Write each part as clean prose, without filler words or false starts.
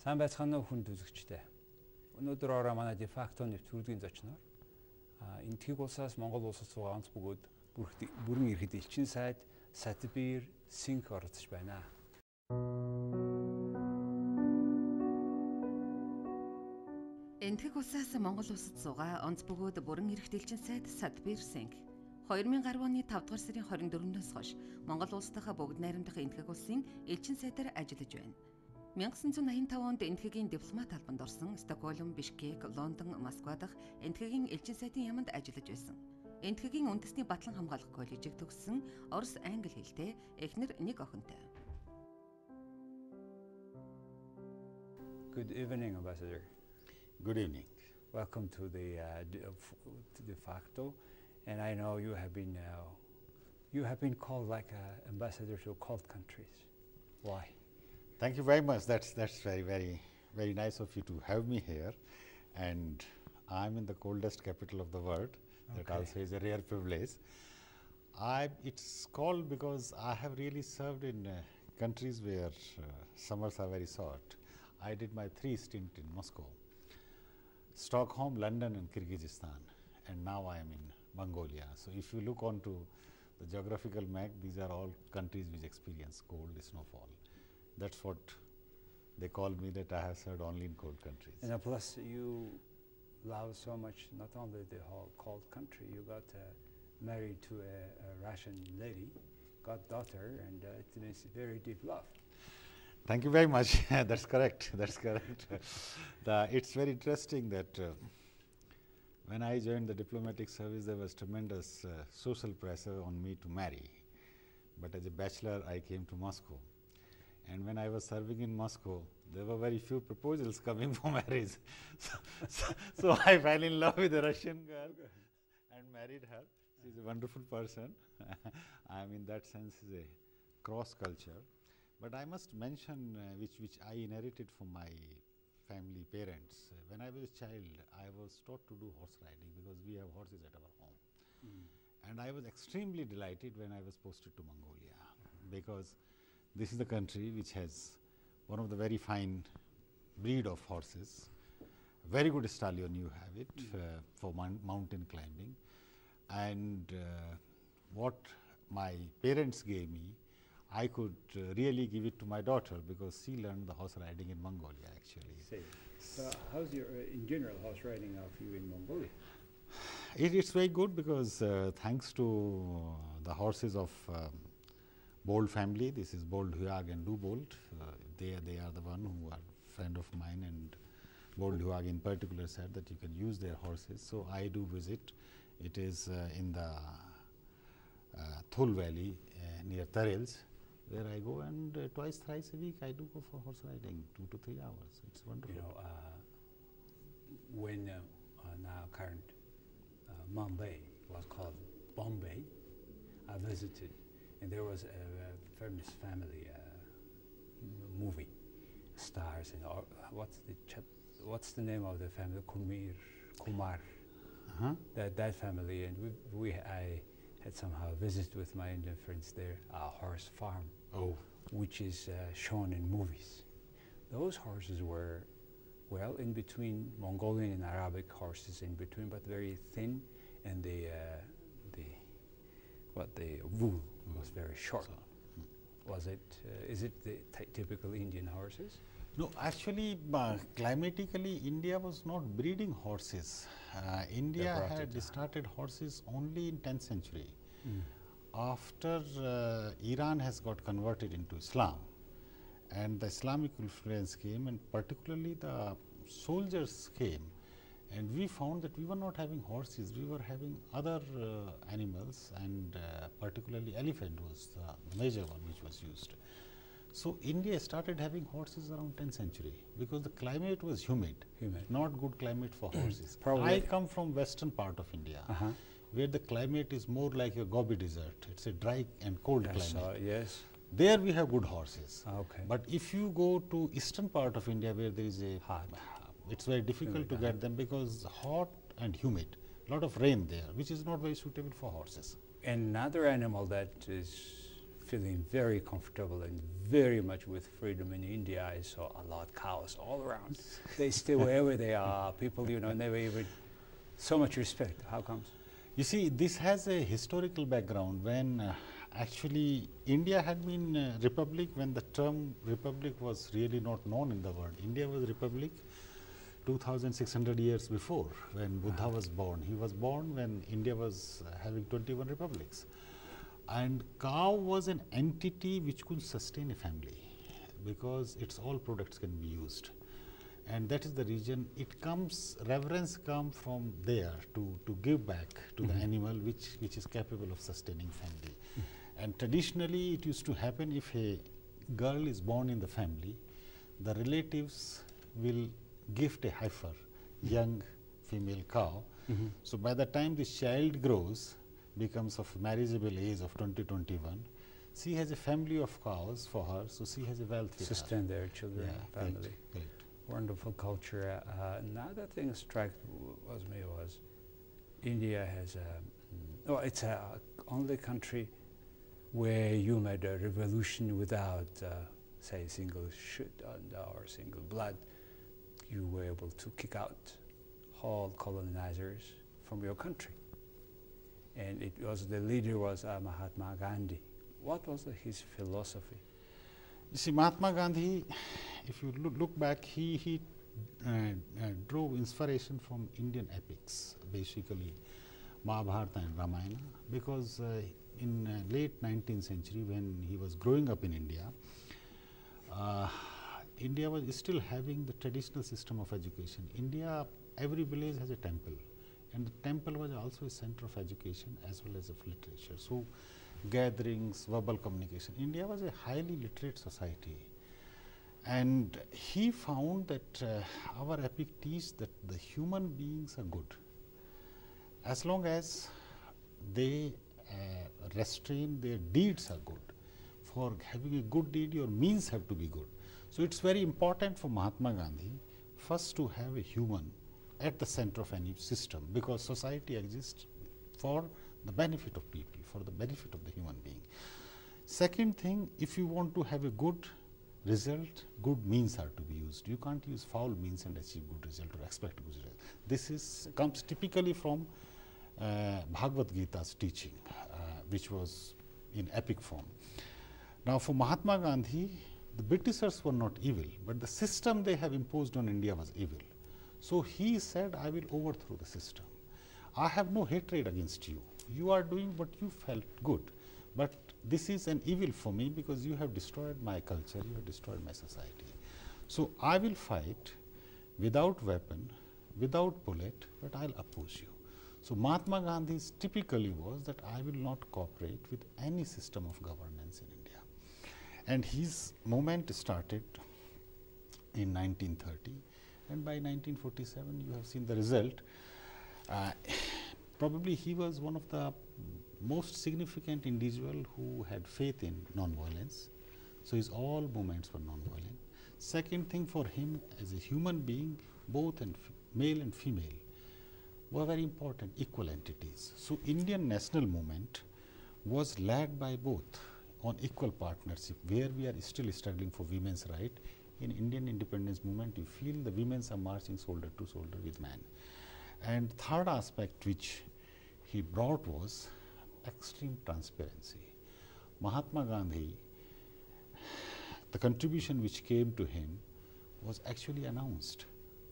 Сайн байцгаана уу хүнд үзэгчдээ. Өнөөдөр ороо манай de facto нэвтрүүлгийн зочноор энэтхэг улсаас Монгол улсад суугаа онц бөгөөд бүрэн ирэхэд элчин сайд Сатбир Сингх оролцож байна. Энэтхэг улсаас Монгол улсад суугаа онц бөгөөд бүрэн ирэхэд элчин сайд Сатбир Сингх 2010 оны 5 дугаар сарын 24-өөс хойш Монгол улс дахь бүгд найрамдах энэтхэг улсын элчин сайдаар ажиллаж байна. 1985 онд энэтхэгийн дипломат албанд орсон Стокгольм, Бишкек, Лондон, Москва дахь энэтхэгийн элчин сайдын яамд ажиллаж байсан. Энэтхэгийн үндэсний батлан хамгаалах коллежийг төгссөн, Орос, англи хэлтэй, эхнэр нэг охинтой. Good evening, Ambassador. Good evening. Welcome to the de facto, and I know you have been called like an ambassador to cold countries. Why? Thank you very much. That's very nice of you to have me here, and I'm in the coldest capital of the world. Okay. That also is a rare privilege. It's called because I have really served in countries where summers are very short. I did my 3 stints in Moscow, Stockholm, London, and Kyrgyzstan, and now I am in Mongolia. So if you look onto the geographical map, these are all countries which experience cold snowfall. That's what they call me, that I have served only in cold countries. And plus you love so much not only the whole cold country, you got married to a Russian lady, got daughter, and it means very deep love. Thank you very much. That's correct. That's correct. It's very interesting that when I joined the diplomatic service, there was tremendous social pressure on me to marry. But as a bachelor, I came to Moscow. And when I was serving in Moscow, there were very few proposals coming for marriage. So I fell in love with a Russian girl and married her. She's a wonderful person. I mean, in that sense, is a cross culture. But I must mention which I inherited from my family parents. When I was a child, I was taught to do horse riding because we have horses at our home. And I was extremely delighted when I was posted to Mongolia, because this is the country which has one of the very fine breed of horses, very good stallion you have it for mountain climbing, and what my parents gave me, I could really give it to my daughter because she learned the horse riding in Mongolia actually. So how's your, in general, horse riding of you in Mongolia? It's very good because thanks to the horses of Bold family, this is Bold Huyag and Do Bold. They are the one who are friend of mine, and Bold Huyag in particular said that you can use their horses. So I do visit. It is in the Thul Valley near Tarils, where I go, and twice, thrice a week I do go for horse riding, 2 to 3 hours. It's wonderful. You know, when now current Mumbai was called Bombay, I visited. And there was a famous family movie stars, and what's the name of the family? Kumar. That family, and I had somehow visited with my Indian friends there, a horse farm, which is shown in movies. Those horses were, well, in between Mongolian and Arabic horses, in between, but very thin, and the wool was very short. Was it? Is it the typical Indian horses? No, actually, climatically, India was not breeding horses. India had started horses only in 10th century. After Iran has got converted into Islam, and the Islamic influence came, and particularly the soldiers came. And we found that we were not having horses, we were having other animals, and particularly elephant was the major one which was used. So India started having horses around 10th century because the climate was humid. Not good climate for horses. I come from western part of India, where the climate is more like a Gobi desert. It's a dry and cold climate. Yes. There we have good horses. Okay. But if you go to eastern part of India, where there is a it's very difficult to get them because hot and humid, lot of rain there, which is not very suitable for horses. Another animal that is feeling very comfortable and very much with freedom in India. I saw a lot of cows all around. They stay wherever they are. People, never even so much respect. How comes? You see, this has a historical background when actually India had been republic when the term republic was really not known in the world. India was republic 2,600 years before when Buddha was born. He was born when India was having 21 republics. And cow was an entity which could sustain a family because its all products can be used. And that is the reason reverence comes from there to give back to the animal which is capable of sustaining family. And traditionally it used to happen if a girl is born in the family, the relatives will gift a heifer, young female cow. So by the time this child grows, becomes of marriageable age of 20-21, she has a family of cows for her, so she has a wealth. Sustain their children, family. Right. Wonderful culture. Another thing that struck me was India has it's a only country where you made a revolution without, say, single shit or single blood. You were able to kick out all colonizers from your country. And it was the leader was Mahatma Gandhi. What was his philosophy? You see, Mahatma Gandhi, if you look back, he drove inspiration from Indian epics, basically Mahabharata and Ramayana, because in late 19th century when he was growing up in India, India was still having the traditional system of education. India, every village has a temple, and the temple was also a center of education as well as of literature. So gatherings, verbal communication. India was a highly literate society. And he found that our epic teach that the human beings are good. As long as they restrain their deeds are good. For having a good deed, your means have to be good. So it's very important for Mahatma Gandhi first to have a human at the center of any system, because society exists for the benefit of people, for the benefit of the human being. Second thing, if you want to have a good result, good means are to be used. You can't use foul means and achieve good result or expect good result. This comes typically from Bhagavad Gita's teaching, which was in epic form. Now for Mahatma Gandhi, the Britishers were not evil, but the system they have imposed on India was evil. So he said, I will overthrow the system. I have no hatred against you. You are doing what you felt good, but this is an evil for me because you have destroyed my culture, you have destroyed my society. So I will fight without weapon, without bullet, but I'll oppose you. So Mahatma Gandhi's typically was that I will not cooperate with any system of governance in India. And his movement started in 1930, and by 1947 you have seen the result. Probably he was one of the most significant individual who had faith in non-violence. So his all movements were non-violent. Second thing, for him as a human being, both male and female were very important, equal entities. So Indian national movement was led by both on equal partnership, where we are still struggling for women's right. In Indian independence movement, you feel the women are marching shoulder to shoulder with men. And third aspect which he brought was extreme transparency. Mahatma Gandhi, the contribution which came to him was actually announced.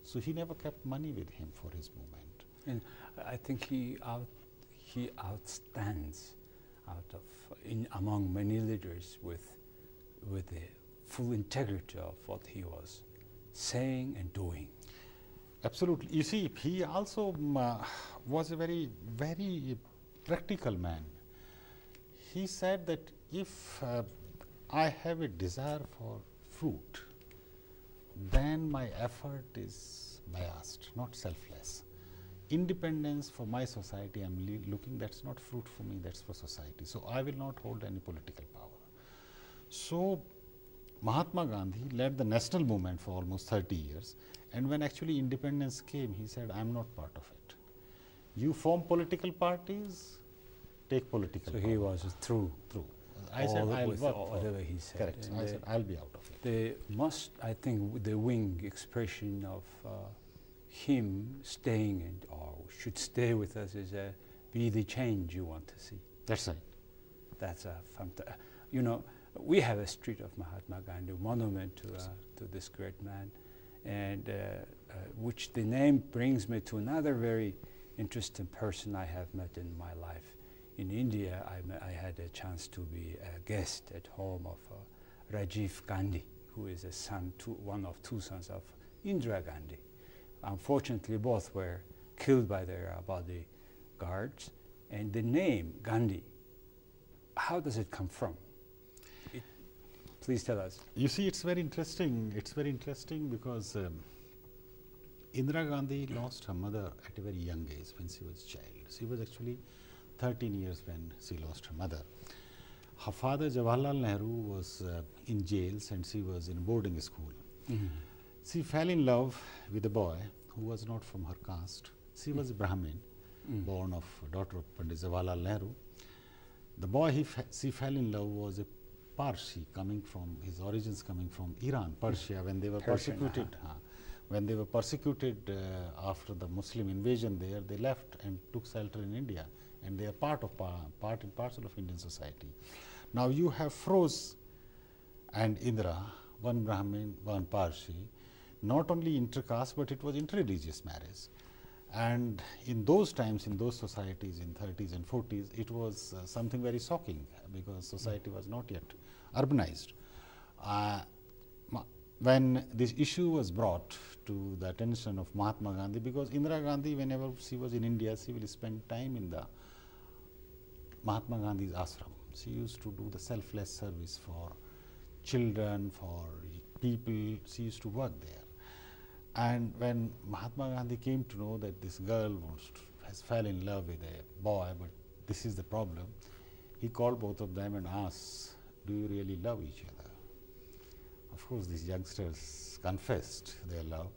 So he never kept money with him for his movement. And I think he outstands among many leaders with the full integrity of what he was saying and doing. Absolutely. You see, he also was a very, very practical man. He said that if I have a desire for fruit, then my effort is biased, not selfless. Independence for my society, I am looking, that's not fruit for me, that's for society. So I will not hold any political power. So Mahatma Gandhi led the national movement for almost 30 years. And when actually independence came, he said, I am not part of it. You form political parties, take political power. So he was true. I said I'll with work for whatever he said. Correct. And I said I'll be out of it. the most, I think, the wing expression of him staying or should stay with us is be the change you want to see. That's right. That's a you know, we have a street of Mahatma Gandhi, monument to this great man, and which the name brings me to another very interesting person I have met in my life. In India, I had a chance to be a guest at home of Rajiv Gandhi, who is a son, one of two sons of Indira Gandhi. Unfortunately, both were killed by their bodyguards. And the name Gandhi, how does it come from? Please tell us. You see, it's very interesting. It's very interesting because Indira Gandhi lost her mother at a very young age when she was a child. She was actually 13 years when she lost her mother. Her father, Jawaharlal Nehru, was in jails and she was in boarding school. Mm-hmm. She fell in love with a boy who was not from her caste. She was a Brahmin, born of daughter of Pandit Jawaharlal Nehru. The boy she fell in love was a Parsi, coming from his origins coming from Iran, Persia, when they were persecuted. When they were persecuted after the Muslim invasion there, they left and took shelter in India, and they are part and parcel of Indian society. Now you have Feroz and Indira, one Brahmin, one Parsi, not only intercaste, but it was interreligious marriage. And in those times, in those societies, in 30s and 40s, it was something very shocking because society was not yet urbanized. When this issue was brought to the attention of Mahatma Gandhi, because Indira Gandhi, whenever she was in India, she will spend time in the Mahatma Gandhi's ashram. She used to do the selfless service for children, for people. She used to work there. And when Mahatma Gandhi came to know that this girl has fell in love with a boy, but this is the problem, he called both of them and asked, do you really love each other? Of course, these youngsters confessed their love.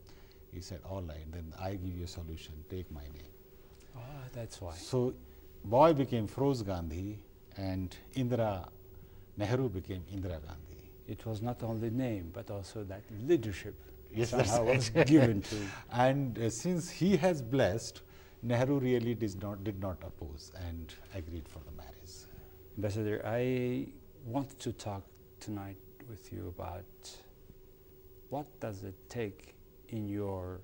He said, all right, then I give you a solution, take my name. Ah, that's why. So, boy became Feroz Gandhi and Indira Nehru became Indira Gandhi. It was not only name, but also that leadership. Yes, somehow was right. given to. And since he has blessed, Nehru really did not oppose and agreed for the marriage. Ambassador, I want to talk tonight with you about what does it take in your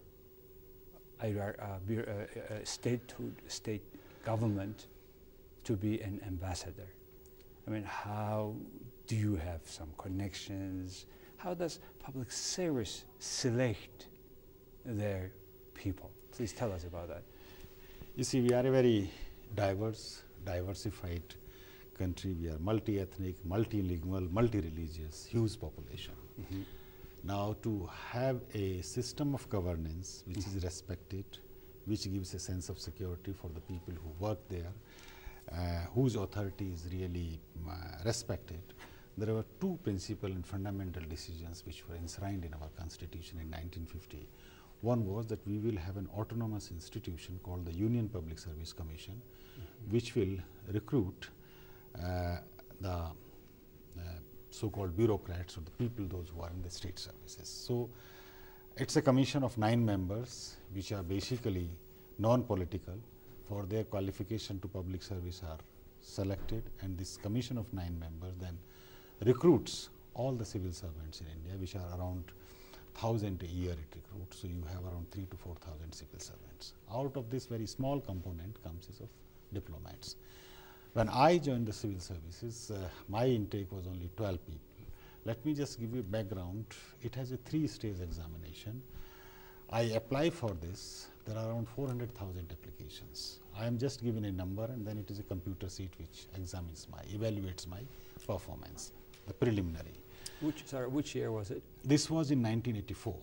state government to be an ambassador. I mean, how do you have some connections? How does public service select their people? Please tell us about that. You see, we are a very diversified country. We are multi-ethnic, multilingual, multi-religious, huge population. Mm-hmm. Now, to have a system of governance which is respected, which gives a sense of security for the people who work there, whose authority is really respected, there were two principal and fundamental decisions which were enshrined in our constitution in 1950. One was that we will have an autonomous institution called the Union Public Service Commission, which will recruit the so-called bureaucrats or the people, those who are in the state services. So, it's a commission of 9 members which are basically non-political. For their qualification to public service are selected, and this commission of 9 members then recruits all the civil servants in India, which are around 1,000 a year it recruits. So, you have around 3,000 to 4,000 civil servants. Out of this very small component comes of diplomats. When I joined the civil services, my intake was only 12 people. Let me just give you background. It has a 3-stage examination. I apply for this. There are around 400,000 applications. I am just given a number, and then it is a computer sheet which evaluates my performance, the preliminary. Which year was it? This was in 1984.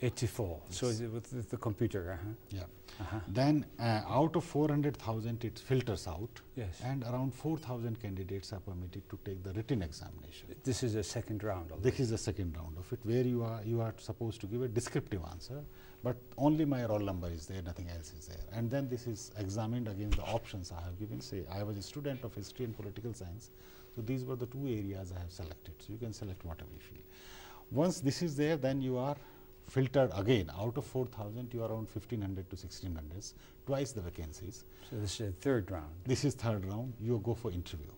84. So Yes. with the computer. Yeah. Uh-huh. Then out of 400,000 it filters out, Yes. and around 4,000 candidates are permitted to take the written examination. This is a second round of This is the second round of it, where you are supposed to give a descriptive answer, but only my roll number is there, nothing else is there. And then this is examined against the options I have given. Say I was a student of history and political science, so these were the two areas I have selected. So you can select whatever you feel. Once this is there, then you are filtered again. Out of 4,000, you are around 1,500 to 1,600, twice the vacancies. So this is a third round. This is third round. You go for interview.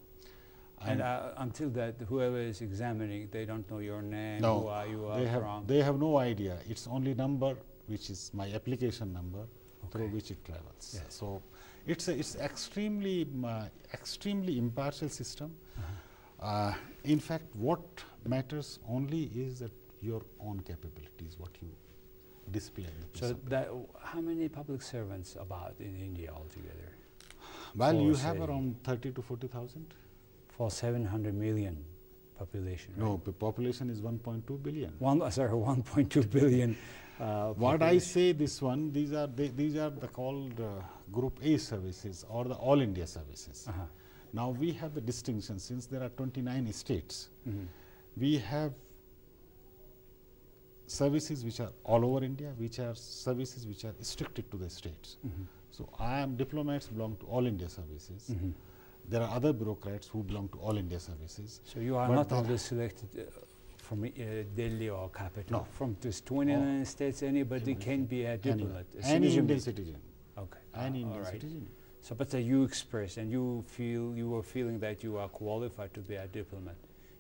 And until that, whoever is examining, they don't know your name, no, who are you from. They have no idea. It's only number, which is my application number, through which it travels. Yes. So it's extremely extremely impartial system. In fact, what matters only is that your own capabilities, what you display. So that, how many public servants about in India altogether? Well, for you have say around 30 to 40,000. For 700 million population. Right? No, the population is 1.2 billion. 1.2 billion. What I say, this one, these are the called Group A services or the All India services. Now we have the distinction, since there are 29 states. We have services which are all over India, which are services which are restricted to the states. So diplomats belong to All India services. There are other bureaucrats who belong to All India services. So you are not only selected from Delhi or capital. No. From this 29 states, anybody can be a diplomat. Any Indian citizen. Okay. Any all Indian right. citizen. So, but you express and you were feeling that you are qualified to be a diplomat.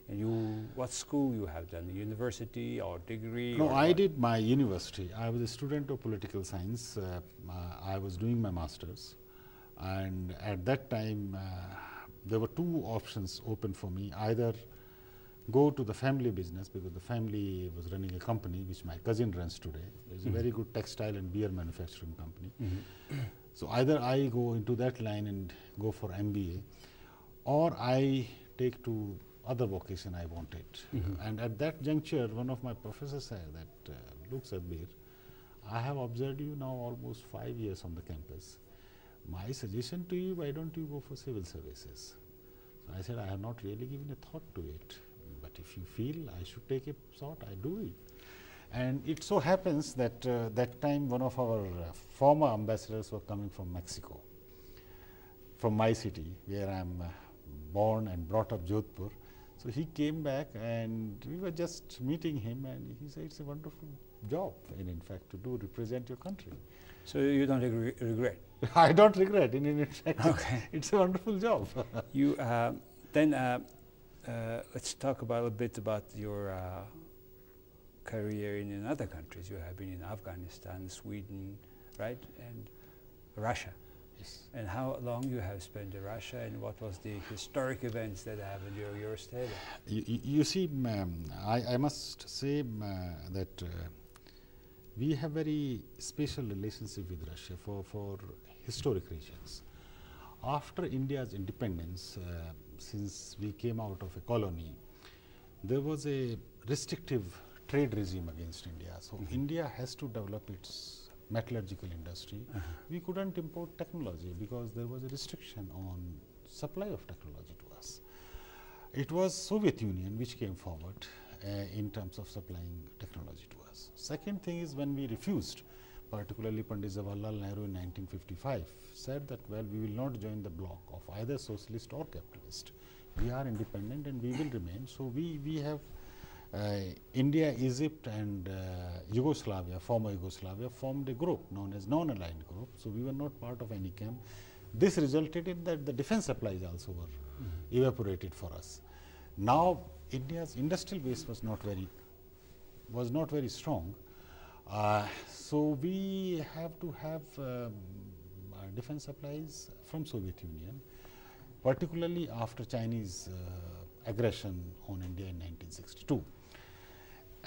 And what school you have done? University or degree? No, or I what? did my university. I was a student of political science. I was doing my masters, and at that time there were two options open for me: either go to the family business, because the family was running a company which my cousin runs today. It's a very good textile and beer manufacturing company. So either I go into that line and go for MBA, or I take to other vocation I wanted. And at that juncture, one of my professors said that, look Satbir, I have observed you now almost 5 years on the campus. My suggestion to you, why don't you go for civil services? So I said, I have not really given a thought to it, but if you feel I should take a shot, I do it. And it so happens that that time one of our former ambassadors were coming from Mexico, from my city, where I am born and brought up, Jodhpur. So he came back and we were just meeting him, and he said it's a wonderful job, and in fact to do represent your country. So you don't regret? I don't regret. In fact, Okay. it's a wonderful job. You then let's talk a bit about your career in other countries. You have been in Afghanistan, Sweden, right, and Russia. Yes. And how long you have spent in Russia, and what was the historic events that happened during your stay there? You see, I must say that we have very special relationship with Russia for historic reasons. After India's independence, since we came out of a colony, there was a restrictive trade regime against India. So India has to develop its metallurgical industry. We couldn't import technology because there was a restriction on supply of technology to us. It was Soviet Union which came forward in terms of supplying technology to us. Second thing is, when we refused, particularly Pandit Jawaharlal Nehru in 1955 said that, well, we will not join the bloc of either socialist or capitalist. We are independent and we will remain. So we have India, Egypt and Yugoslavia, former Yugoslavia, formed a group known as non-aligned group. So we were not part of any camp. This resulted in that the defense supplies also were evaporated for us. Now India's industrial base was not very strong. So we have to have defense supplies from Soviet Union, particularly after Chinese aggression on India in 1962.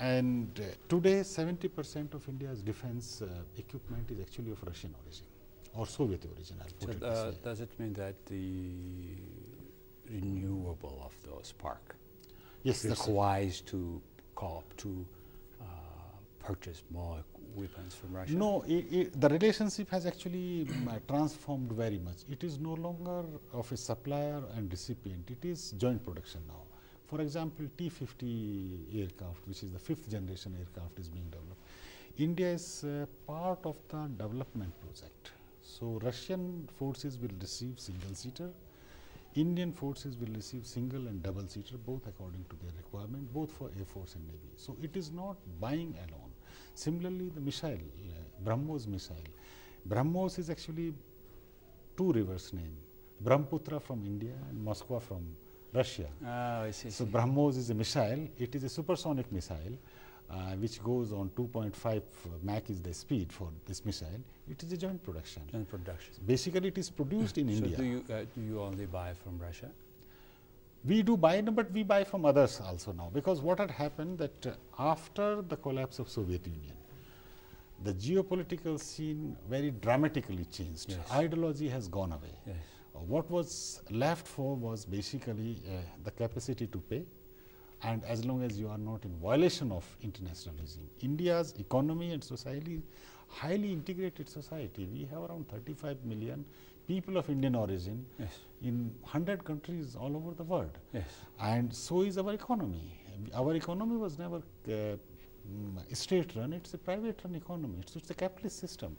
And today 70% of India's defense equipment is actually of Russian origin or Soviet origin, I'll put it this way. Does it mean that the renewable of those park Yes, that's requires to purchase more weapons from Russia? No, the relationship has actually transformed very much. It is no longer of a supplier and recipient, it is joint production now. For example, T-50 aircraft, which is the 5th generation aircraft, is being developed. India is part of the development project. So, Russian forces will receive single-seater, Indian forces will receive single and double-seater, both according to their requirement, both for Air Force and Navy. So, it is not buying alone. Similarly, the missile, BrahMos missile. BrahMos is actually two reverse name, Brahmaputra from India and Moskva from Russia. Oh, I see. So, BrahMos is a missile, it is a supersonic missile which goes on 2.5 Mach is the speed for this missile. It is a joint production. Joint production. Basically, it is produced in India. So, do you only buy from Russia? We do buy, but we buy from others also now, because what had happened that after the collapse of Soviet Union, the geopolitical scene very dramatically changed. Yes. Ideology has gone away. Yes. What was left for was basically the capacity to pay, and as long as you are not in violation of international regime. India's economy and society, highly integrated society. We have around 35 million people of Indian origin Yes. in 100 countries all over the world. Yes. And so is our economy. Our economy was never state run, it's a private run economy, it's a capitalist system.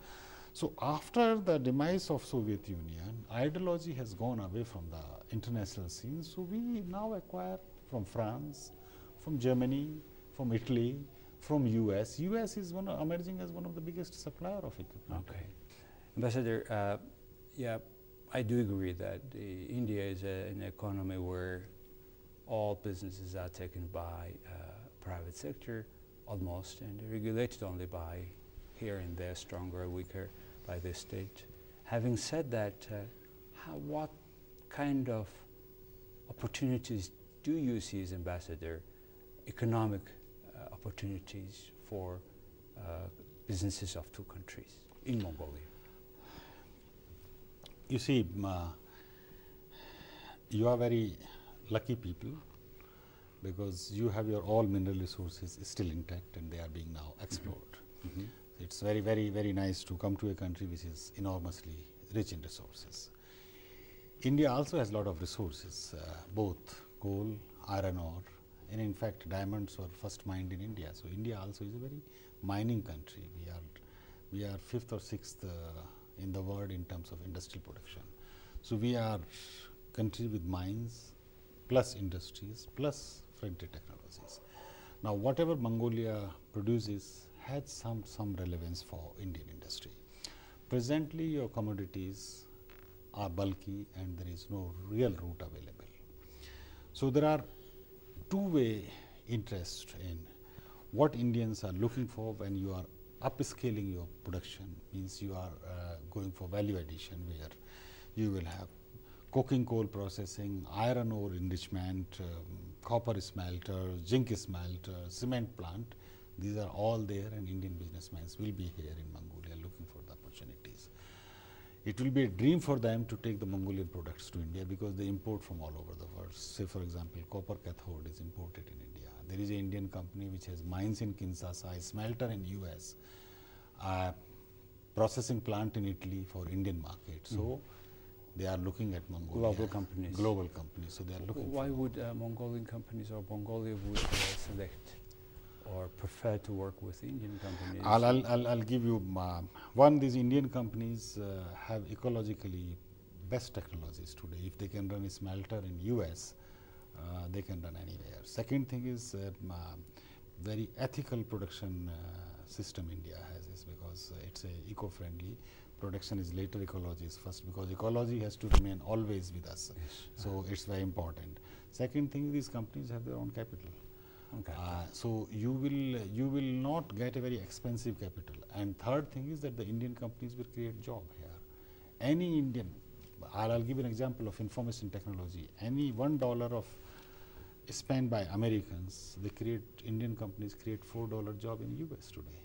So, after the demise of Soviet Union, ideology has gone away from the international scene. So, we now acquire from France, from Germany, from Italy, from US. US is emerging as one of the biggest supplier of equipment. Okay. Ambassador, yeah, I do agree that India is an economy where all businesses are taken by private sector almost, and regulated only by here and there, stronger or weaker, by the state. Having said that, what kind of opportunities do you see as ambassador, economic opportunities for businesses of two countries in Mongolia? You see, you are very lucky people, because you have your all mineral resources still intact and they are being now explored. Mm-hmm. It's very, very, very nice to come to a country which is enormously rich in resources. India also has a lot of resources, both coal, iron ore, and in fact diamonds were first mined in India. So, India also is a very mining country. We are 5th or 6th in the world in terms of industrial production. So, we are country with mines plus industries plus frontier technologies. Now, whatever Mongolia produces has some relevance for Indian industry. Presently, your commodities are bulky and there is no real route available. So, there are two-way interest in what Indians are looking for when you are upscaling your production, means you are going for value addition, where you will have coking coal processing, iron ore enrichment, copper smelter, zinc smelter, cement plant. These are all there, and Indian businessmen will be here in Mongolia looking for the opportunities. It will be a dream for them to take the Mongolian products to India, because they import from all over the world. Say for example, copper cathode is imported in India. There is an Indian company which has mines in Kinshasa, a smelter in US, processing plant in Italy for Indian market. So, they are looking at Mongolia. Global companies. Global companies. So, they are looking Why would Mongolian companies or Mongolia would select or prefer to work with Indian companies? I'll give you one. These Indian companies have ecologically best technologies today. If they can run a smelter in US, they can run anywhere. Second thing is very ethical production system India has, is because it's a eco-friendly. Production is later, ecology is first, because ecology has to remain always with us. Yes. So, it's very important. Second thing, these companies have their own capital. Okay. So, you will not get a very expensive capital. And third thing is that the Indian companies will create job here. Any Indian, I'll give an example of information technology. Any $1 of spent by Americans, Indian companies create $4 job in US today.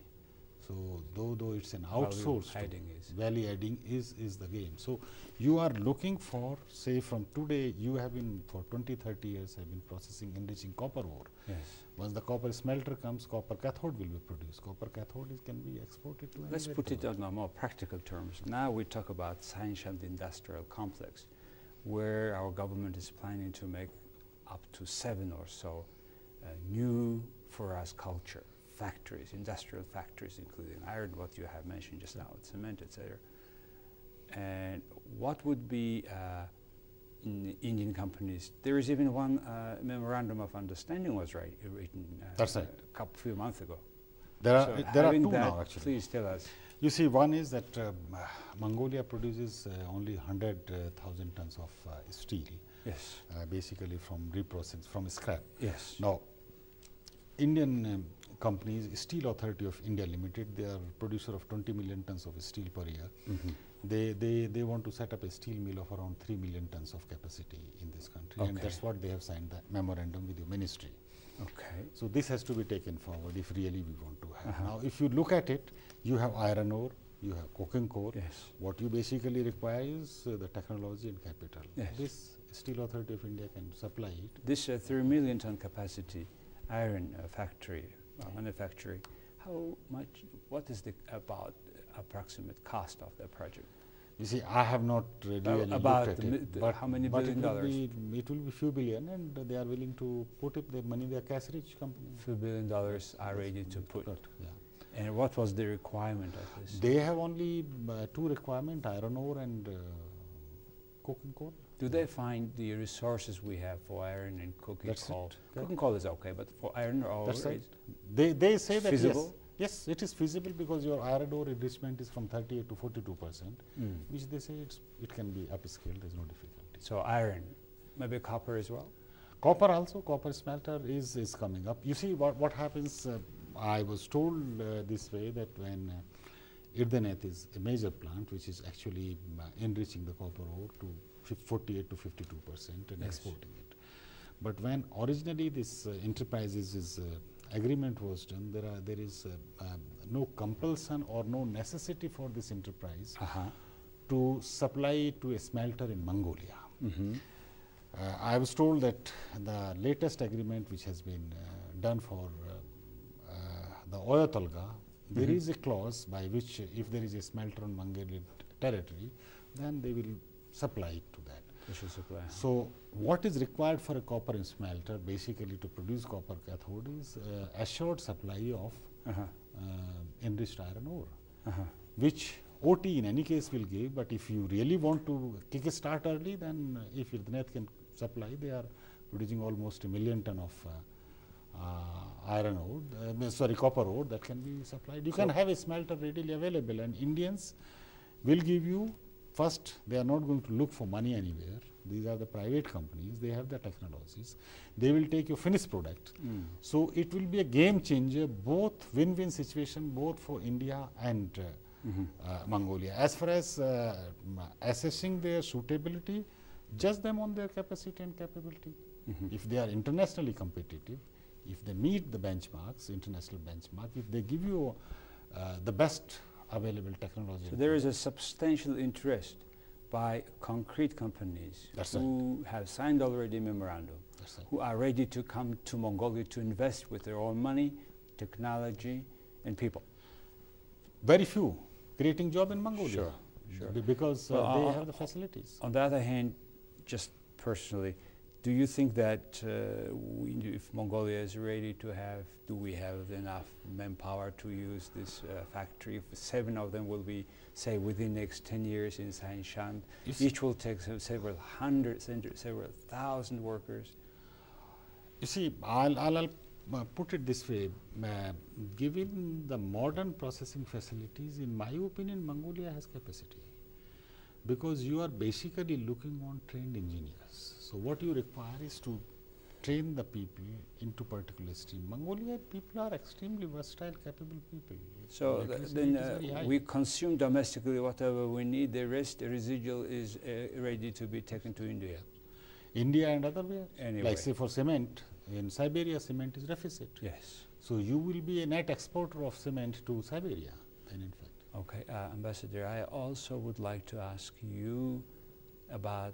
So though it's an Value outsourced, adding is. value adding is the game. So you are looking for, say from today, you have been for 20, 30 years have been processing, enriching copper ore. Yes. Once the copper smelter comes, copper cathode will be produced. Copper cathode can be exported to Let's anywhere put in it the world. on a more practical terms. Now we talk about Sainshan Industrial Complex, where our government is planning to make up to 7 or so new for us culture factories, industrial factories, including iron, what you have mentioned just now, cement, etc. And what would be in Indian companies? There is even one memorandum of understanding was written That's right. a few months ago. There are having two that, now actually. Please tell us. You see, one is that Mongolia produces only 100,000 tons of steel, Yes. basically from reprocessed, from scrap. Yes. Now, Indian companies, Steel Authority of India Limited, they are producer of 20 million tons of steel per year. They want to set up a steel mill of around 3 million tons of capacity in this country, and Okay. that's what they have signed the memorandum with the ministry. Okay. So this has to be taken forward if really we want to have. Now, if you look at it, you have iron ore, you have coking coal. Yes. What you basically require is the technology and capital. Yes. This Steel Authority of India can supply it. This 3 million ton capacity iron factory manufacturing, how much? What is the about approximate cost of the project? You see, I have not really about looked at it, the but how many but billion dollars? it will be few billion, and they are willing to put up their money. They are cash-rich company. $2 billion are ready to put. Yeah. And what was the requirement of this? They have only two requirements: iron ore and coking coal. Do they find the resources we have for iron and coking That's coal? it. Coking coal is okay, but for iron ore, That's right. it's They say that feasible? yes, it is feasible because your iron ore enrichment is from 38 to 42%, which they say it can be upscaled. There is no difficulty. So iron, maybe copper as well? Copper also, copper smelter is coming up. You see what happens, I was told this way that when Irdenet is a major plant which is actually enriching the copper ore to 48 to 52% and Yes. exporting it. But when originally this enterprises agreement was done, there is no compulsion or no necessity for this enterprise to supply it to a smelter in Mongolia. I was told that the latest agreement which has been done for the Oyatolga, there is a clause by which if there is a smelter on Mongolian territory, then they will supply it to that. They should supply. So what is required for a copper smelter basically to produce copper cathode is assured supply of enriched iron ore, which OT in any case will give, but if you really want to kick start early, then if Irdenet can supply, they are producing almost 1 million ton of iron ore, copper ore that can be supplied. You can have a smelter readily available, and Indians will give you, first they are not going to look for money anywhere. These are the private companies, they have the technologies. They will take your finished product. So it will be a game changer, both win-win situation, both for India and Mongolia. As far as assessing their suitability, judge them on their capacity and capability. If they are internationally competitive, if they meet the benchmarks, international benchmark, if they give you the best available technology. So there is a substantial interest by concrete companies That's who have signed already a memorandum, That's right. who are ready to come to Mongolia to invest with their own money, technology, and people. Very few creating job in Mongolia. Sure, sure. Because Well, they have the facilities. On the other hand, just personally, do you think that if Mongolia is ready to have, do we have enough manpower to use this factory? If 7 of them will be, say, within the next 10 years in Sainshan, each will take several hundreds, several thousand workers. You see, I'll put it this way. Given the modern processing facilities, in my opinion, Mongolia has capacity. Because you are basically looking on trained engineers. So what you require is to train the people into particular stream. Mongolian people are extremely versatile, capable people. So then we consume domestically whatever we need. The rest, the residual, is ready to be taken to India. India and other way. Anyway. Like say for cement, in Siberia cement is deficit. Yes. So you will be a net exporter of cement to Siberia, then in fact. Okay, Ambassador, I also would like to ask you about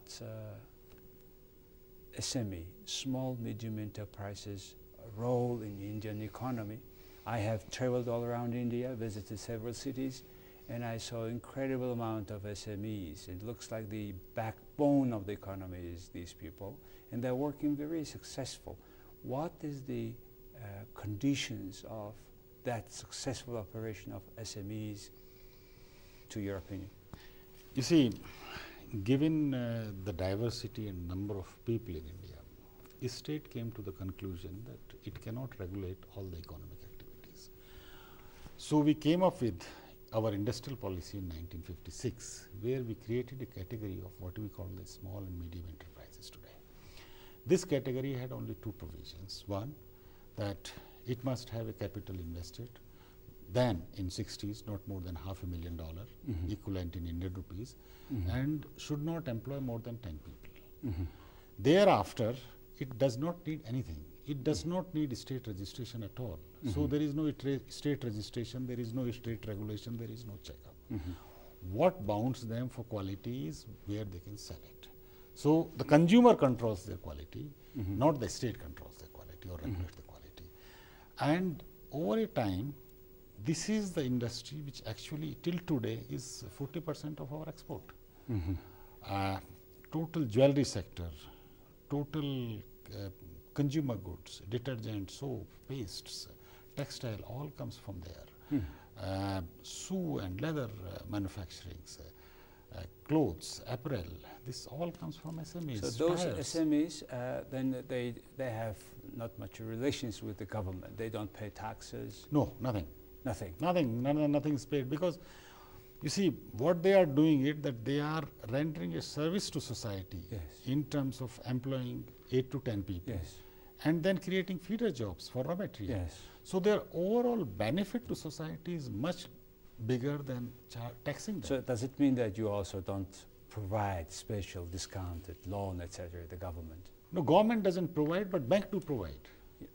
SME, small medium enterprises, role in the Indian economy. I have traveled all around India, visited several cities, and I saw incredible amount of SMEs. It looks like the backbone of the economy is these people, and they're working very successful. What is the conditions of that successful operation of SMEs, to your opinion? You see, given the diversity and number of people in India, the state came to the conclusion that it cannot regulate all the economic activities. So we came up with our industrial policy in 1956, where we created a category of what we call the small and medium enterprises today. This category had only two provisions. One, that it must have a capital invested, then in 60s not more than $500,000, equivalent in Indian rupees, and should not employ more than 10 people. Thereafter, it does not need anything. It does not need state registration at all. So there is no state registration, there is no state regulation, there is no checkup. What bounds them for quality is where they can sell it. So the consumer controls their quality, not the state controls their quality or regulates the quality. And over a time, this is the industry which actually till today is 40% of our export. Total jewelry sector, total consumer goods, detergent, soap, pastes, textile, all comes from there. Shoe and leather manufacturing, clothes, apparel, this all comes from SMEs. So those SMEs, then they have not much relations with the government. They don't pay taxes. No, nothing. Nothing. Nothing is paid, because you see what they are doing it that they are rendering a service to society in terms of employing 8 to 10 people and then creating feeder jobs for raw material. So their overall benefit to society is much bigger than taxing them. So does it mean that you also don't provide special discounted loan, etc., the government? No, government doesn't provide, but bank do provide.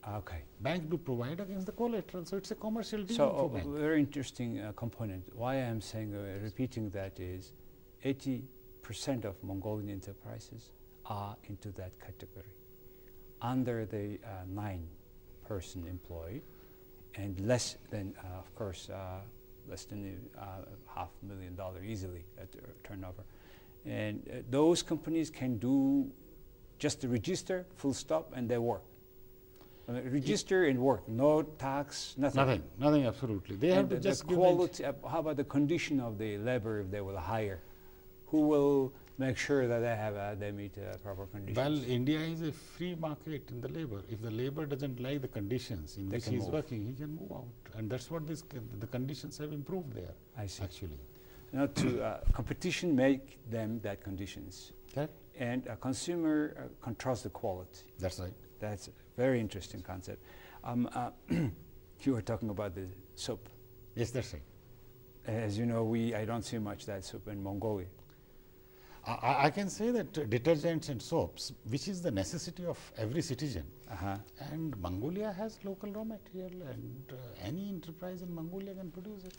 Okay. Bank do provide against the collateral, so it's a commercial deal so for bank. Very interesting component. Why I'm saying, repeating that is 80% of Mongolian enterprises are into that category. Under the 9-person employee, and less than, of course, less than $500,000 easily at turnover. And those companies can do just the register, full stop, and they work. Register and work, no tax, nothing. Nothing, absolutely. They have to just the quality. How about the condition of the labor if they will hire? Who will make sure that they meet proper conditions? Well, India is a free market in the labor. If the labor doesn't like the conditions in which he is working, he can move out, and that's what the conditions have improved there. I see. Actually, now to competition make them that conditions, and a consumer controls the quality. That's right. That's a very interesting concept. You were talking about the soap. Yes, that's right. As you know, I don't see much that soap in Mongolia. I can say that detergents and soaps, which is the necessity of every citizen, and Mongolia has local raw material, and any enterprise in Mongolia can produce it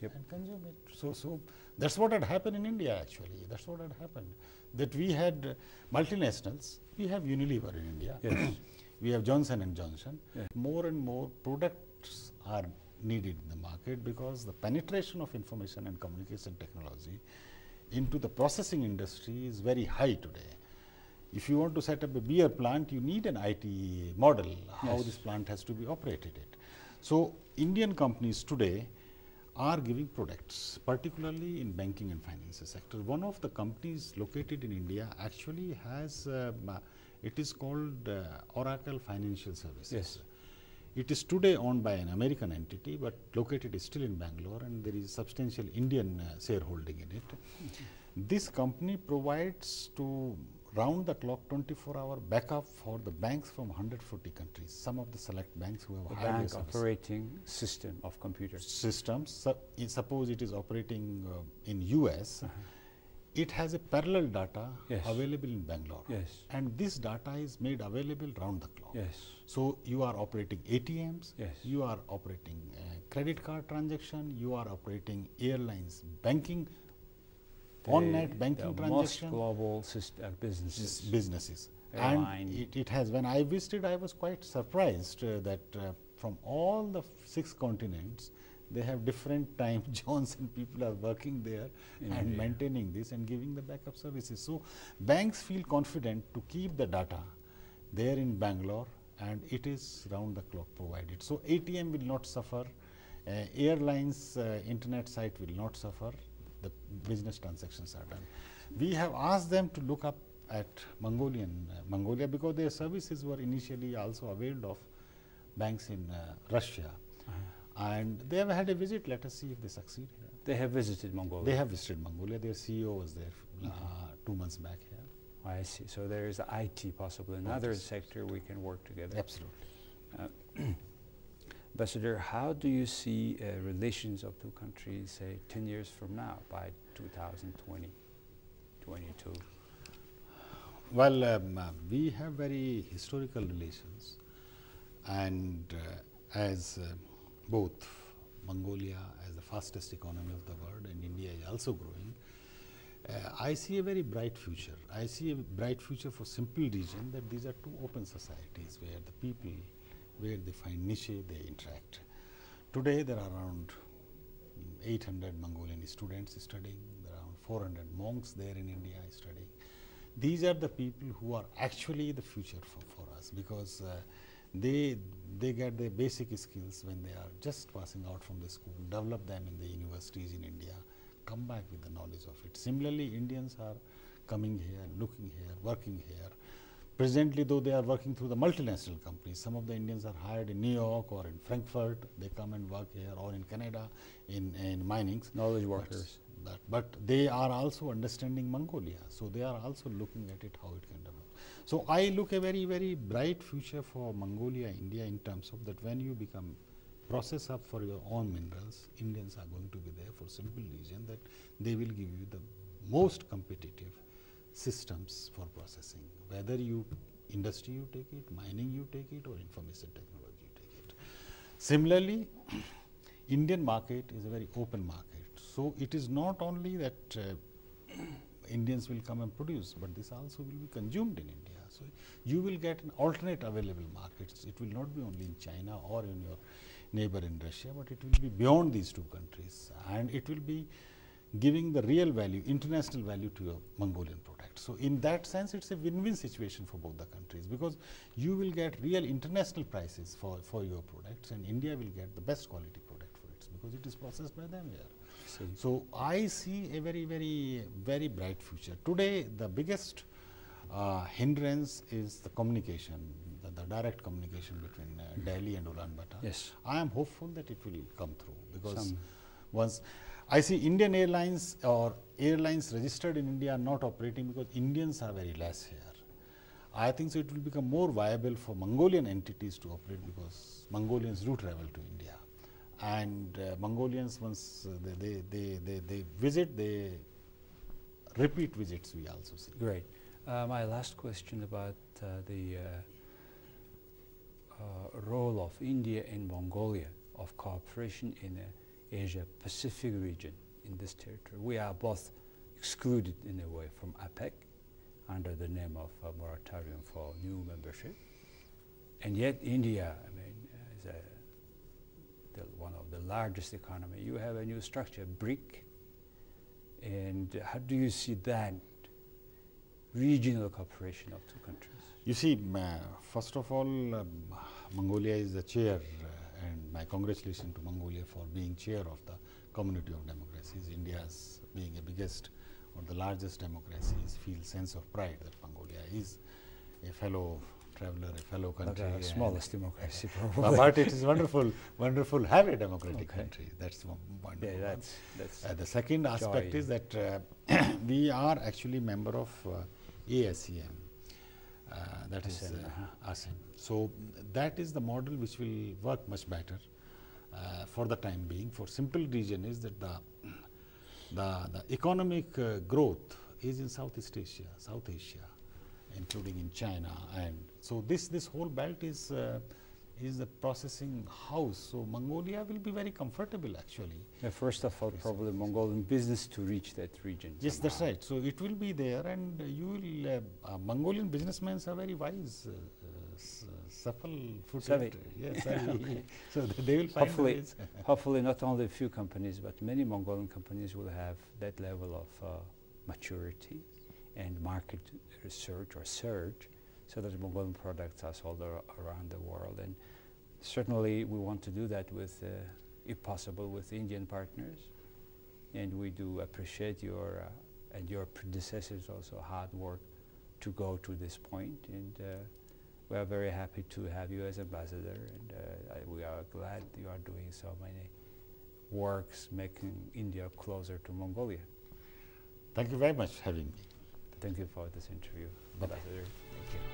and consume it. So that's what had happened in India actually. That's what had happened. That we had multinationals. We have Unilever in India. We have Johnson & Johnson. More and more products are needed in the market because the penetration of information and communication technology into the processing industry is very high today. If you want to set up a beer plant, you need an IT model, how this plant has to be operated. So Indian companies today are giving products, particularly in banking and finances sector. One of the companies located in India actually has, it is called Oracle Financial Services. It is today owned by an American entity, but located still in Bangalore, and there is substantial Indian shareholding in it. This company provides to round the clock 24-hour backup for the banks from 140 countries, some of the select banks who have a higher bank operating system of computers. Systems, suppose it is operating in US, it has a parallel data Yes. available in Bangalore. Yes. And this data is made available round the clock. Yes. So you are operating ATMs, Yes. you are operating credit card transaction, you are operating airlines banking, on-net banking the transaction. most global businesses. Airline. And it has, when I visited, I was quite surprised that from all the 6 continents, they have different time zones and people are working there and maintaining this and giving the backup services. So banks feel confident to keep the data there in Bangalore, and it is round the clock provided. So ATM will not suffer, airlines internet site will not suffer, the business transactions are done. We have asked them to look up at Mongolia because their services were initially also availed of banks in Russia. And they have had a visit. Let us see if they succeed here. They have visited Mongolia. They have visited Mongolia. Their CEO was there 2 months back here. I see. So there is IT, possibly another sector we can work together. Absolutely. Ambassador, how do you see relations of two countries, say, 10 years from now, by 2020, 22? Well, we have very historical relations, and as both Mongolia as the fastest economy of the world and India is also growing, I see a very bright future. I see a bright future for simple reason that these are 2 open societies where the people, where they find niche, they interact. Today there are around 800 Mongolian students studying, there are around 400 monks there in India studying. These are the people who are actually the future for us, because they get their basic skills when they are just passing out from the school, develop them in the universities in India, come back with the knowledge of it. Similarly, Indians are coming here, looking here, working here. Presently, though, they are working through the multinational companies. Some of the Indians are hired in New York or in Frankfurt. They come and work here, or in Canada, in minings. Knowledge workers. But they are also understanding Mongolia. So they are also looking at it, how it can develop. So I look a very, very bright future for Mongolia, India, in terms of that when you become process up for your own minerals, Indians are going to be there for simple reason that they will give you the most competitive systems for processing. Whether you industry you take it, mining you take it, or information technology you take it. Similarly, Indian market is a very open market. So it is not only that Indians will come and produce, but this also will be consumed in India. So you will get an alternate available markets. It will not be only in China or in your neighbor in Russia, but it will be beyond these 2 countries, and it will be giving the real value, international value to your Mongolian product. So in that sense, it's a win-win situation for both the countries, because you will get real international prices for your products, and India will get the best quality product for it, because it is processed by them here. So I see a very, very, very bright future. Today, the biggest hindrance is the communication, the direct communication between Delhi and Ulaanbaatar. Yes. I am hopeful that it will come through, because once I see Indian airlines or airlines registered in India are not operating because Indians are very less here. I think so it will become more viable for Mongolian entities to operate, because Mongolians do travel to India. And Mongolians, once they visit, they repeat visits we also see. Great. My last question about the role of India and Mongolia of cooperation in the Asia-Pacific region in this territory. We are both excluded in a way from APEC under the name of moratorium for new membership. And yet India, I mean, is one of the largest economy. You have a new structure, BRIC. And how do you see that regional cooperation of 2 countries? You see, first of all, Mongolia is the chair, and my congratulations to Mongolia for being chair of the Community of Democracies. India's being a biggest or the largest democracies feel sense of pride that Mongolia is a fellow traveler, a fellow country. But smallest democracy, probably. But it is wonderful to have a democratic country. That's one wonderful. Yeah, that's the second aspect is that we are actually member of ASEM. That is ASEM. So that is the model which will work much better for the time being. For simple reason is that the economic growth is in Southeast Asia, South Asia, including in China, and so this whole belt is a processing house. So Mongolia will be very comfortable actually. First of all, probably Mongolian business to reach that region. Yes, that's somehow. right. So it will be there, and you will. Mongolian businessmen are very wise, supple-footed. Savvy. Yes, savvy. So they will find Hopefully, ways. hopefully not only a few companies, but many Mongolian companies will have that level of maturity and market research or surge, so that Mongolian products are sold around the world. And certainly we want to do that with, if possible, with Indian partners. And we do appreciate your and your predecessors also hard work to go to this point. And we are very happy to have you as ambassador, and we are glad you are doing so many works making India closer to Mongolia. Thank you very much for having me. Thank you for this interview, Bye-bye. Ambassador. Thank you.